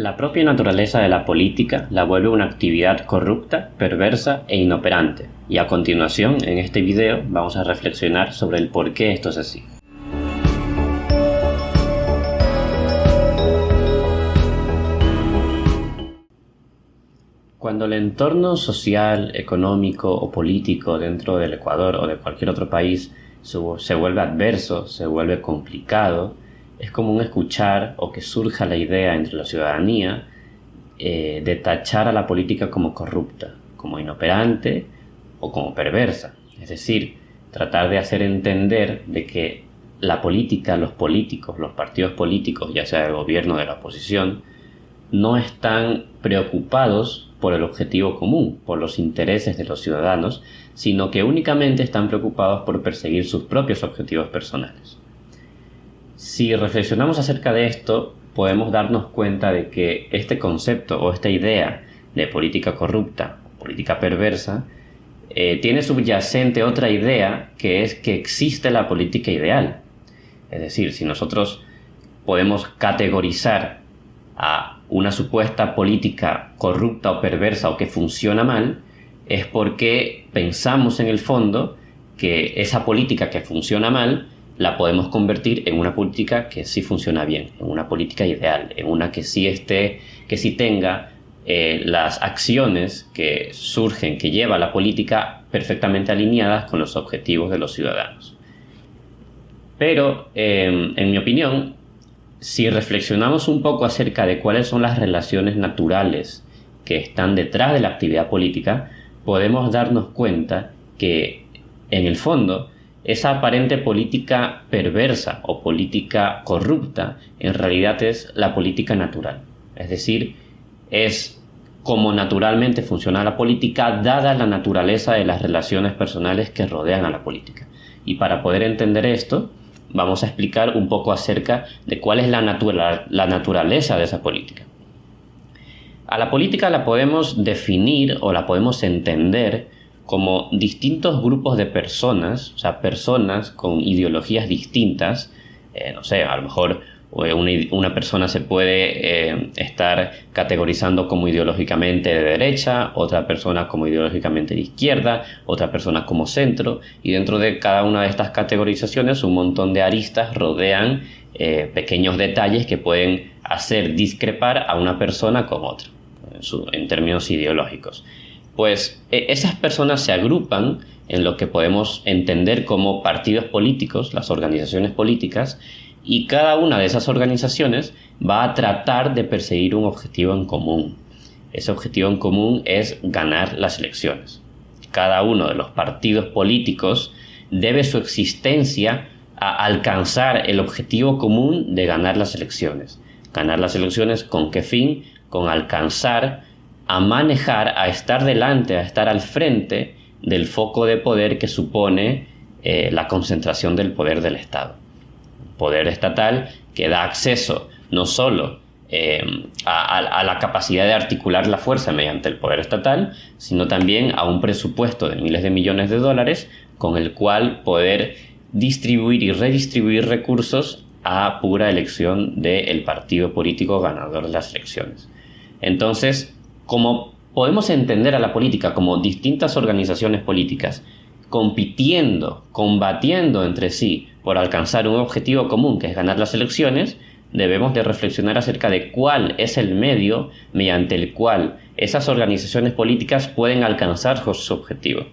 La propia naturaleza de la política la vuelve una actividad corrupta, perversa e inoperante, y a continuación, en este video, vamos a reflexionar sobre el por qué esto es así. Cuando el entorno social, económico o político dentro del Ecuador o de cualquier otro país se vuelve adverso, se vuelve complicado, es común escuchar o que surja la idea entre la ciudadanía de tachar a la política como corrupta, como inoperante o como perversa. Es decir, tratar de hacer entender de que la política, los políticos, los partidos políticos, ya sea del gobierno o de la oposición, no están preocupados por el objetivo común, por los intereses de los ciudadanos, sino que únicamente están preocupados por perseguir sus propios objetivos personales. Si reflexionamos acerca de esto, podemos darnos cuenta de que este concepto o esta idea de política corrupta, política perversa, tiene subyacente otra idea, que es que existe la política ideal. Es decir, si nosotros podemos categorizar a una supuesta política corrupta o perversa o que funciona mal, es porque pensamos en el fondo que esa política que funciona mal la podemos convertir en una política que sí funciona bien, en una política ideal, en una que sí tenga las acciones que surgen, que lleva la política perfectamente alineadas con los objetivos de los ciudadanos. Pero, en mi opinión, si reflexionamos un poco acerca de cuáles son las relaciones naturales que están detrás de la actividad política, podemos darnos cuenta que, en el fondo, esa aparente política perversa o política corrupta en realidad es la política natural. Es decir, es como naturalmente funciona la política, dada la naturaleza de las relaciones personales que rodean a la política. Y para poder entender esto, vamos a explicar un poco acerca de cuál es la naturaleza de esa política. A la política la podemos definir o la podemos entender como distintos grupos de personas, o sea, personas con ideologías distintas. A lo mejor una persona se puede estar categorizando como ideológicamente de derecha, otra persona como ideológicamente de izquierda, otra persona como centro, y dentro de cada una de estas categorizaciones un montón de aristas rodean pequeños detalles que pueden hacer discrepar a una persona con otra, en términos ideológicos. Pues esas personas se agrupan en lo que podemos entender como partidos políticos, las organizaciones políticas, y cada una de esas organizaciones va a tratar de perseguir un objetivo en común. Ese objetivo en común es ganar las elecciones. Cada uno de los partidos políticos debe su existencia a alcanzar el objetivo común de ganar las elecciones. ¿Ganar las elecciones con qué fin? Con alcanzar a manejar, a estar delante, a estar al frente del foco de poder que supone la concentración del poder del Estado. Poder estatal que da acceso no solo a la capacidad de articular la fuerza mediante el poder estatal, sino también a un presupuesto de miles de millones de dólares con el cual poder distribuir y redistribuir recursos a pura elección del partido político ganador de las elecciones. Entonces, como podemos entender a la política como distintas organizaciones políticas compitiendo, combatiendo entre sí por alcanzar un objetivo común que es ganar las elecciones, debemos de reflexionar acerca de cuál es el medio mediante el cual esas organizaciones políticas pueden alcanzar su objetivo.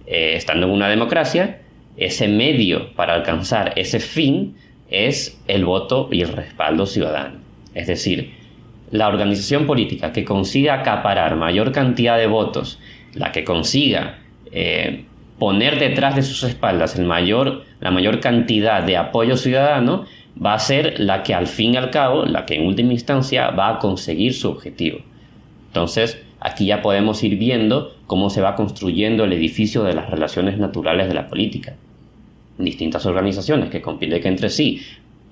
Estando en una democracia, ese medio para alcanzar ese fin es el voto y el respaldo ciudadano. Es decir, la organización política que consiga acaparar mayor cantidad de votos, la que consiga poner detrás de sus espaldas la mayor cantidad de apoyo ciudadano, va a ser la que al fin y al cabo, la que en última instancia va a conseguir su objetivo. Entonces, aquí ya podemos ir viendo cómo se va construyendo el edificio de las relaciones naturales de la política. Distintas organizaciones que compiten entre sí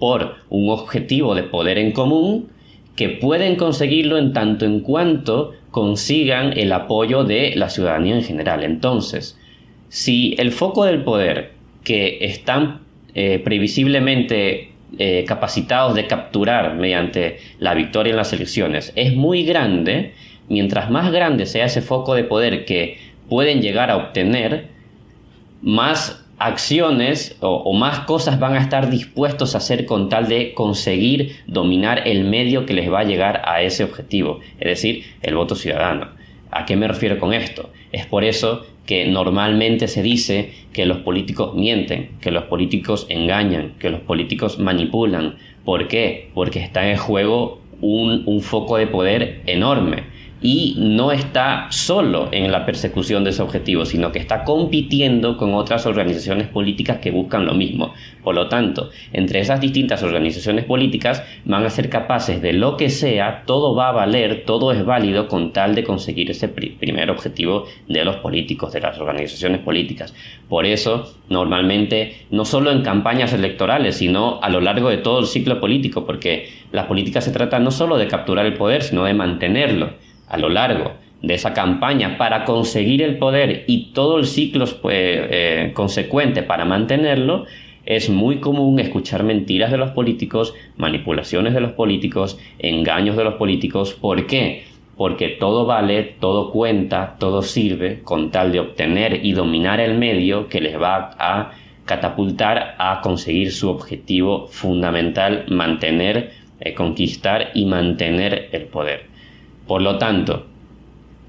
por un objetivo de poder en común, que pueden conseguirlo en tanto en cuanto consigan el apoyo de la ciudadanía en general. Entonces, si el foco del poder que están previsiblemente capacitados de capturar mediante la victoria en las elecciones es muy grande, mientras más grande sea ese foco de poder que pueden llegar a obtener, más acciones o más cosas van a estar dispuestos a hacer con tal de conseguir dominar el medio que les va a llegar a ese objetivo, es decir, el voto ciudadano. ¿A qué me refiero con esto? Es por eso que normalmente se dice que los políticos mienten, que los políticos engañan, que los políticos manipulan. ¿Por qué? Porque está en juego un foco de poder enorme. Y no está solo en la persecución de ese objetivo, sino que está compitiendo con otras organizaciones políticas que buscan lo mismo. Por lo tanto, entre esas distintas organizaciones políticas van a ser capaces de lo que sea, todo va a valer, todo es válido con tal de conseguir ese primer objetivo de los políticos, de las organizaciones políticas. Por eso, normalmente, no solo en campañas electorales, sino a lo largo de todo el ciclo político, porque la política se trata no solo de capturar el poder, sino de mantenerlo a lo largo de esa campaña para conseguir el poder y todo el ciclo consecuente para mantenerlo. Es muy común escuchar mentiras de los políticos, manipulaciones de los políticos, engaños de los políticos. ¿Por qué? Porque todo vale, todo cuenta, todo sirve con tal de obtener y dominar el medio que les va a catapultar a conseguir su objetivo fundamental: mantener, conquistar y mantener el poder. Por lo tanto,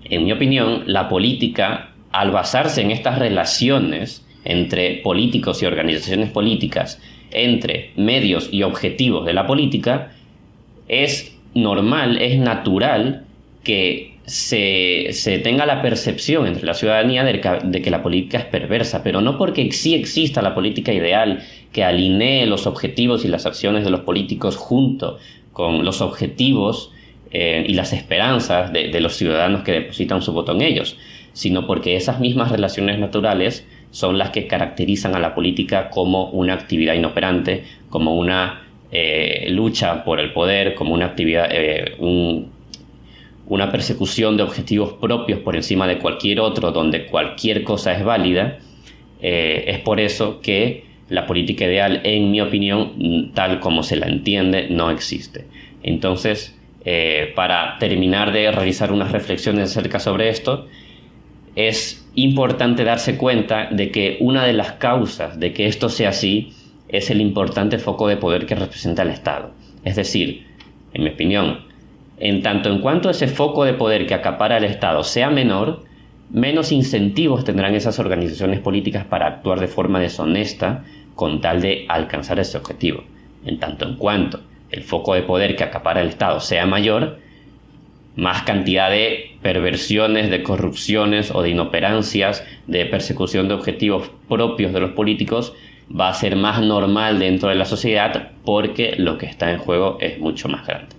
en mi opinión, la política, al basarse en estas relaciones entre políticos y organizaciones políticas, entre medios y objetivos de la política, es normal, es natural que se tenga la percepción entre la ciudadanía de que la política es perversa, pero no porque sí exista la política ideal que alinee los objetivos y las acciones de los políticos junto con los objetivos y las esperanzas de los ciudadanos que depositan su voto en ellos, sino porque esas mismas relaciones naturales son las que caracterizan a la política como una actividad inoperante, como una lucha por el poder, como una actividad, una persecución de objetivos propios por encima de cualquier otro, donde cualquier cosa es válida. Es por eso que la política ideal, en mi opinión, tal como se la entiende, no existe. Entonces, para terminar de realizar unas reflexiones acerca sobre esto, es importante darse cuenta de que una de las causas de que esto sea así es el importante foco de poder que representa el Estado. Es decir, en mi opinión, en tanto en cuanto ese foco de poder que acapara el Estado sea menor, menos incentivos tendrán esas organizaciones políticas para actuar de forma deshonesta con tal de alcanzar ese objetivo. En tanto en cuanto el foco de poder que acapara el Estado sea mayor, más cantidad de perversiones, de corrupciones o de inoperancias, de persecución de objetivos propios de los políticos va a ser más normal dentro de la sociedad, porque lo que está en juego es mucho más grande.